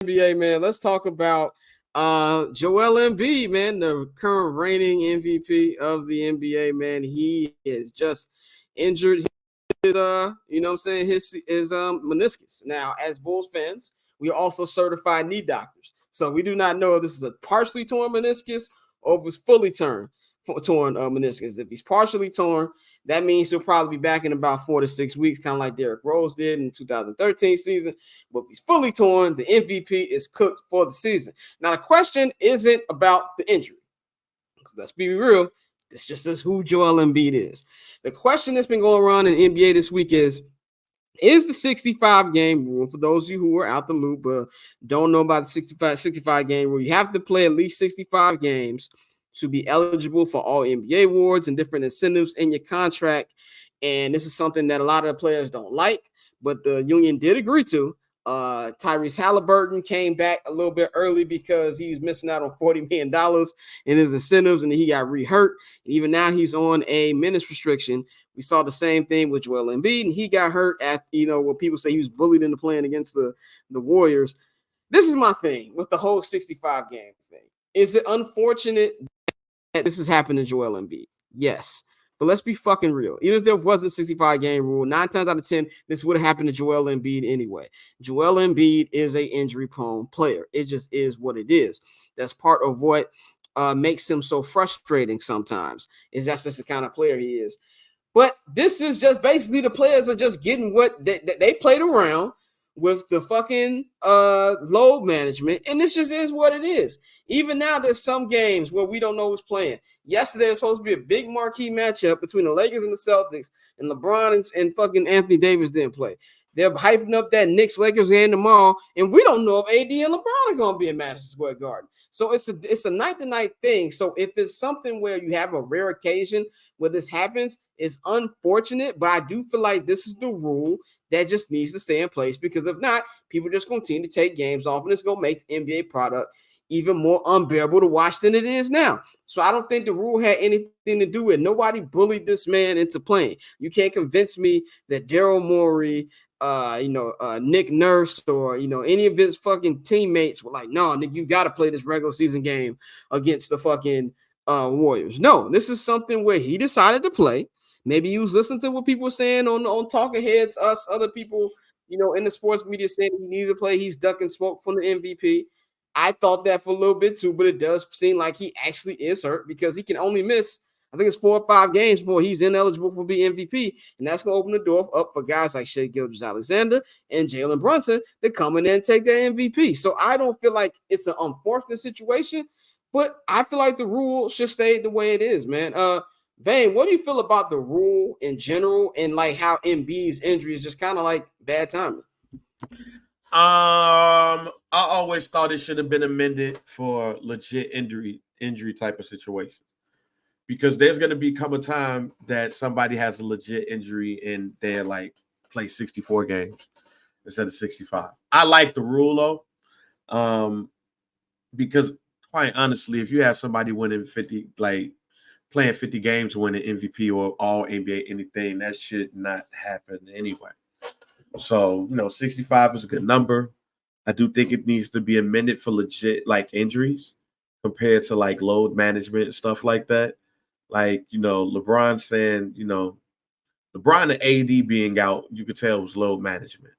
NBA, man. Let's talk about Joel Embiid, man, the current reigning MVP of the NBA, man. He is just injured his you know what I'm saying, his meniscus. Now, as Bulls fans, we are also certified knee doctors. So we do not know if this is a partially torn meniscus or if it's fully torn meniscus. If he's partially torn, that means he'll probably be back in about 4 to 6 weeks, kind of like Derrick Rose did in the 2013 season. But if he's fully torn, the MVP is cooked for the season. Now, the question isn't about the injury. Let's be real. This just is who Joel Embiid is. The question that's been going around in the NBA this week is the 65 game rule, for those of you who are out the loop but don't know about the 65 game rule, you have to play at least 65 games to be eligible for all NBA awards and different incentives in your contract. And this is something that a lot of the players don't like, but the union did agree to. Tyrese Halliburton came back a little bit early because he was missing out on $40 million in his incentives, and he got re-hurt. And even now he's on a minutes restriction. We saw the same thing with Joel Embiid, and he got hurt at, when people say he was bullied into playing against the Warriors. This is my thing with the whole 65 game thing. Is it unfortunate that this has happened to Joel Embiid? Yes. But let's be fucking real. Even if there wasn't a 65 game rule, 9 times out of 10, this would have happened to Joel Embiid anyway. Joel Embiid is an injury-prone player. It just is what it is. That's part of what makes him so frustrating sometimes, is that's just the kind of player he is. But this is just basically the players are just getting what they played around with the fucking load management, and this just is what it is. Even now, there's some games where we don't know who's playing. Yesterday was supposed to be a big marquee matchup between the Lakers and the Celtics, and LeBron and fucking Anthony Davis didn't play. They're hyping up that Knicks-Lakers game tomorrow, and we don't know if AD and LeBron are going to be in Madison Square Garden. So it's a night-to-night thing. So if it's something where you have a rare occasion where this happens, it's unfortunate, but I do feel like this is the rule that just needs to stay in place, because if not, people just continue to take games off, and it's going to make the NBA product even more unbearable to watch than it is now. So I don't think the rule had anything to do with it. Nobody bullied this man into playing. You can't convince me that Daryl Morey, Nick Nurse, or any of his fucking teammates were like, no, Nick, you got to play this regular season game against the fucking Warriors. No, this is something where he decided to play. Maybe he was listening to what people were saying on talking heads, us, other people, in the sports media saying he needs to play. He's ducking smoke from the MVP. I thought that for a little bit too, but it does seem like he actually is hurt, because he can only miss, I think it's 4 or 5 games before he's ineligible for being MVP. And that's going to open the door up for guys like Shai Gilgeous-Alexander and Jalen Brunson to come in and take their MVP. So I don't feel like it's an unfortunate situation, but I feel like the rule should stay the way it is, man. Bang, what do you feel about the rule in general, and like how Embiid's injury is just kind of like bad timing? I always thought it should have been amended for legit injury type of situation, because there's going to become a time that somebody has a legit injury and they're like play 64 games instead of 65. I like the rule though, because quite honestly, if you have somebody winning 50, like playing 50 games, winning MVP or all NBA anything, that should not happen anyway. So, 65 is a good number. I do think it needs to be amended for legit like injuries compared to like load management and stuff like that. Like, LeBron saying, LeBron and AD being out, you could tell it was load management,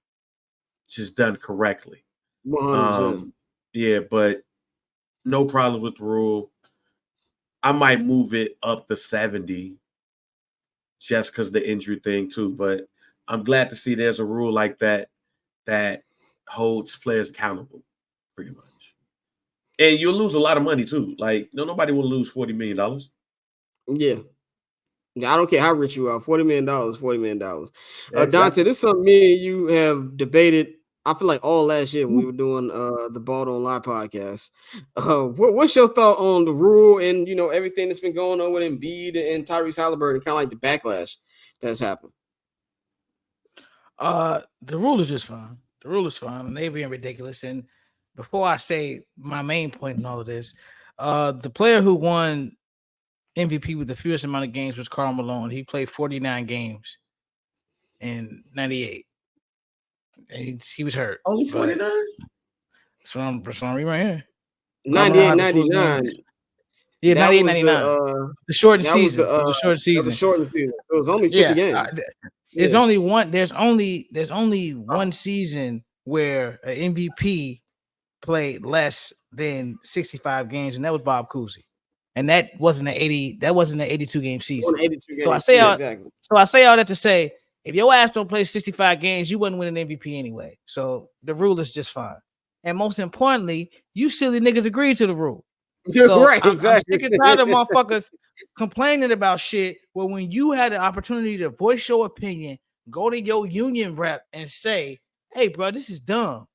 just done correctly. 100%. Yeah, but no problem with the rule. I might move it up to 70 just because the injury thing too, but I'm glad to see there's a rule like that holds players accountable, pretty much. And you'll lose a lot of money too. Like, nobody will lose $40 million. Yeah. I don't care how rich you are. $40 million, $40 million. Exactly. Dante, this is something me and you have debated, I feel like all last year when we were doing the Ball Don't Lie podcast. What's your thought on the rule and, everything that's been going on with Embiid and Tyrese Halliburton, kind of like the backlash that's happened? The rule is just fine. The rule is fine, and they being ridiculous. And before I say my main point in all of this, the player who won MVP with the fewest amount of games was Karl Malone. He played 49 games in 98. And he was hurt. Only 49? That's what I'm reading right here. 98, 99. Yeah, That 98, was 99. The shortened that was season. the It was a shortened that season. was a shortened season. It was only 50 games. There's only one. There's only one season where an MVP played less than 65 games, and that was Bob Cousy. And that wasn't an 80. That wasn't an 82 game season. 82 games. So I say all. Exactly. So I say all that to say, if your ass don't play 65 games, you wouldn't win an MVP anyway. So the rule is just fine. And most importantly, you silly niggas agreed to the rule. You're so right. I'm Exactly. sick and tired of motherfuckers complaining about shit. Well, when you had the opportunity to voice your opinion, go to your union rep and say, "Hey, bro, this is dumb."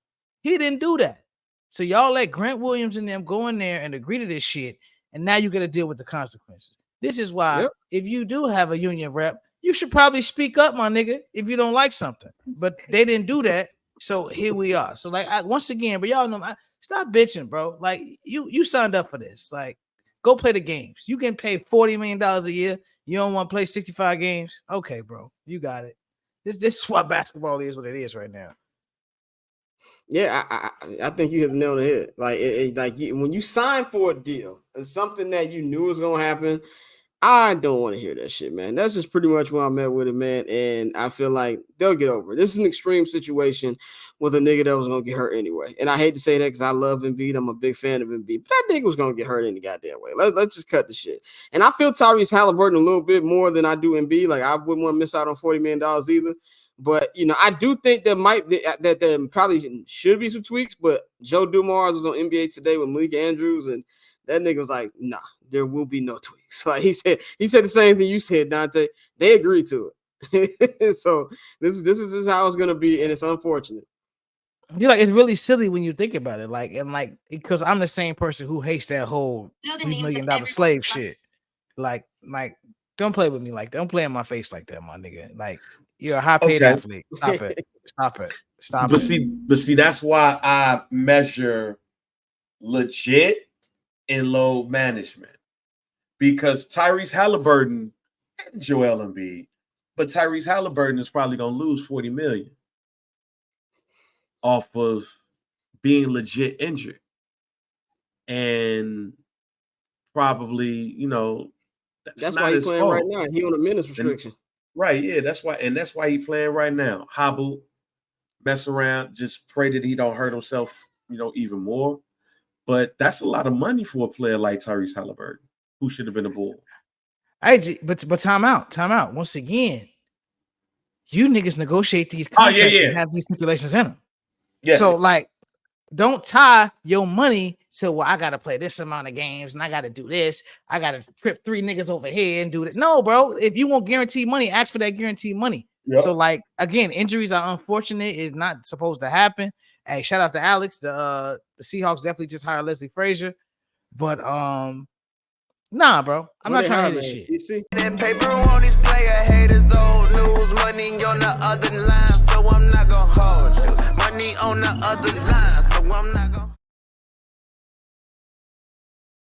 He didn't do that. So y'all let Grant Williams and them go in there and agree to this shit, and now you got to deal with the consequences. This is why, if you do have a union rep, you should probably speak up, my nigga, if you don't like something. But they didn't do that, so here we are. So like, once again, but y'all know, stop bitching, bro. Like you signed up for this. Like, go play the games. You can pay $40 million a year. You don't want to play 65 games? Okay, bro, you got it. This is what basketball is, what it is right now. Yeah, I think you hit the nail on the head. Like, when you sign for a deal, it's something that you knew was gonna happen. I don't want to hear that shit, man. That's just pretty much where I'm at with it, man. And I feel like they'll get over it. This is an extreme situation with a nigga that was gonna get hurt anyway. And I hate to say that because I love Embiid. I'm a big fan of Embiid, but that nigga was gonna get hurt any goddamn way. Let's just cut the shit. And I feel Tyrese Halliburton a little bit more than I do Embiid. Like, I wouldn't want to miss out on $40 million either. But I do think there probably should be some tweaks. But Joe Dumars was on NBA Today with Malik Andrews, and that nigga was like, "Nah, there will be no tweaks." Like he said the same thing you said, Dante. They agreed to it. So this is how it's gonna be, and it's unfortunate. You're like, it's really silly when you think about it. Like, and like, because I'm the same person who hates that whole $3 million slave shit. Like, don't play with me like that. Don't play in my face like that, my nigga. Like, you're a high paid athlete. Stop it. But see, that's why I measure legit and load management, because Tyrese Halliburton and Joel Embiid, but Tyrese Halliburton is probably gonna lose $40 million off of being legit injured, and probably that's why he's playing right now. He on a minutes restriction. Right, yeah, that's why he playing right now. Hobble, mess around, just pray that he don't hurt himself, even more. But that's a lot of money for a player like Tyrese Halliburton, who should have been a Bull. But time out. Once again, you niggas negotiate these contracts and have these stipulations in them. Yeah. So like, don't tie your money to, well, I gotta play this amount of games and I gotta do this. I gotta trip 3 niggas over here and do that. No, bro. If you want guaranteed money, ask for that guaranteed money. Yep. So like, again, injuries are unfortunate. It's not supposed to happen. Hey, shout out to Alex. The Seahawks definitely just hired Leslie Frazier. But nah, bro. I'm not trying to hear this shit. You see? That paper on these player haters, old news, money on the other line, so I'm not gonna hold you. Money on the other line, so I'm not gonna